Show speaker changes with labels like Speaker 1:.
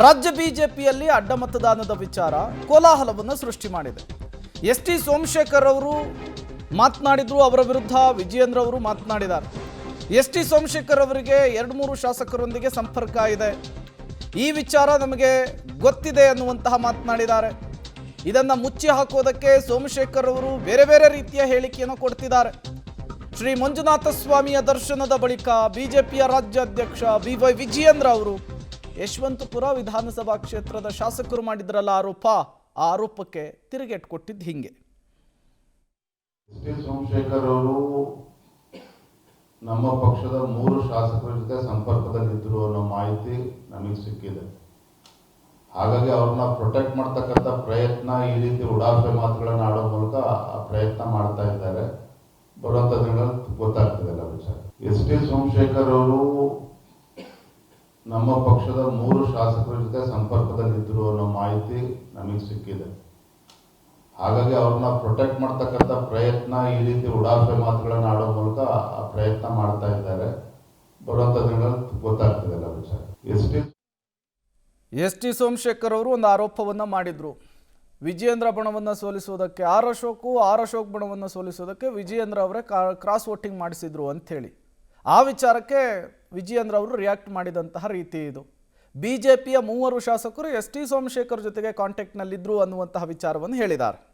Speaker 1: ರಾಜ್ಯ ಬಿಜೆಪಿಯಲ್ಲಿ ಅಡ್ಡ ಮತದಾನದ ವಿಚಾರ ಕೋಲಾಹಲವನ್ನು ಸೃಷ್ಟಿ ಮಾಡಿದೆ. ಎಸ್.ಟಿ. ಸೋಮಶೇಖರ್ ಅವರು ಮಾತನಾಡಿದ್ರು, ಅವರ ವಿರುದ್ಧ ವಿಜಯೇಂದ್ರ ಅವರು ಮಾತನಾಡಿದ್ದಾರೆ. ಎಸ್.ಟಿ. ಸೋಮಶೇಖರ್ ಅವರಿಗೆ 2-3 ಶಾಸಕರೊಂದಿಗೆ ಸಂಪರ್ಕ ಇದೆ, ಈ ವಿಚಾರ ನಮಗೆ ಗೊತ್ತಿದೆ ಅನ್ನುವಂತಹ ಮಾತನಾಡಿದ್ದಾರೆ. ಇದನ್ನು ಮುಚ್ಚಿ ಹಾಕೋದಕ್ಕೆ ಸೋಮಶೇಖರ್ ಅವರು ಬೇರೆ ಬೇರೆ ರೀತಿಯ ಹೇಳಿಕೆಯನ್ನು ಕೊಡ್ತಿದ್ದಾರೆ. ಶ್ರೀ ಮಂಜುನಾಥ ಸ್ವಾಮಿಯ ದರ್ಶನದ ಬಳಿಕ ಬಿಜೆಪಿಯ ರಾಜ್ಯಾಧ್ಯಕ್ಷ ಬಿ.ವೈ. ವಿಜಯೇಂದ್ರ ಅವರು ಯಶವಂತಪುರ ವಿಧಾನಸಭಾ ಕ್ಷೇತ್ರದ ಶಾಸಕರು ಮಾಡಿದ್ರಲ್ಲ ಆರೋಪ, ಆ ಆರೋಪಕ್ಕೆ ತಿರುಗೇಟು ಕೊಟ್ಟಿದ್ದು ಹಿಂಗೆ.
Speaker 2: ಎಸ್.ಟಿ. ಸೋಮಶೇಖರ್ ಅವರು ನಮ್ಮ ಪಕ್ಷದ 3 ಶಾಸಕರ ಜೊತೆ ಸಂಪರ್ಕದಲ್ಲಿದ್ದರು ಅನ್ನೋ ಮಾಹಿತಿ ನಮಗೆ ಸಿಕ್ಕಿದೆ. ಹಾಗಾಗಿ ಅವ್ರನ್ನ ಪ್ರೊಟೆಕ್ಟ್ ಮಾಡ್ತಕ್ಕಂಥ ಪ್ರಯತ್ನ, ಈ ರೀತಿ ಉಡಾಫೆ ಮಾತುಗಳನ್ನು ಆಡೋ ಮೂಲಕ ಆ ಪ್ರಯತ್ನ ಮಾಡ್ತಾ ಇದ್ದಾರೆ. ಬರುವಂತ ದಿನಗಳಲ್ಲಿ ಗೊತ್ತಾಗ್ತದೆ ಎಲ್ಲ ವಿಚಾರ. ಎಸ್.ಟಿ. ಸೋಮಶೇಖರ್ ಅವರು ನಮ್ಮ ಪಕ್ಷದ 3 ಶಾಸಕರ ಜೊತೆ ಸಂಪರ್ಕದಲ್ಲಿದ್ದರು ಅನ್ನೋ ಮಾಹಿತಿ ನಮಗೆ ಸಿಕ್ಕಿದೆ. ಹಾಗಾಗಿ ಅವ್ರನ್ನ ಪ್ರೊಟೆಕ್ಟ್ ಮಾಡ್ತಕ್ಕಂಥ ಪ್ರಯತ್ನ, ಈ ರೀತಿ ಉಡಾಫೆ ಮಾತುಗಳನ್ನು ಆಡೋ ಮೂಲಕ ಆ ಪ್ರಯತ್ನ ಮಾಡ್ತಾ ಇದ್ದಾರೆ. ಬರುವಂತ ದಿನಗಳಲ್ಲಿ ಗೊತ್ತಾಗ್ತದೆ ಎಲ್ಲ ವಿಚಾರ.
Speaker 1: ಎಸ್.ಟಿ. ಸೋಮಶೇಖರ್ ಅವರು ಒಂದು ಆರೋಪವನ್ನು ಮಾಡಿದ್ರು, ವಿಜಯೇಂದ್ರ ಬಣವನ್ನು ಸೋಲಿಸುವುದಕ್ಕೆ ಆರ್ ಅಶೋಕ್ ಬಣವನ್ನು ಸೋಲಿಸುವುದಕ್ಕೆ ವಿಜಯೇಂದ್ರ ಅವರೇ ಕ್ರಾಸ್ ವೋಟಿಂಗ್ ಮಾಡಿಸಿದ್ರು ಅಂಥೇಳಿ. ಆ ವಿಚಾರಕ್ಕೆ ವಿಜಯೇಂದ್ರ ಅವರು ರಿಯಾಕ್ಟ್ ಮಾಡಿದಂತಹ ರೀತಿ ಇದು. ಬಿಜೆಪಿಯ 3 ಶಾಸಕರು ಎಸ್.ಟಿ. ಸೋಮಶೇಖರ್ ಜೊತೆಗೆ ಕಾಂಟ್ಯಾಕ್ಟ್ನಲ್ಲಿದ್ದರು ಅನ್ನುವಂತಹ ವಿಚಾರವನ್ನು ಹೇಳಿದ್ದಾರೆ.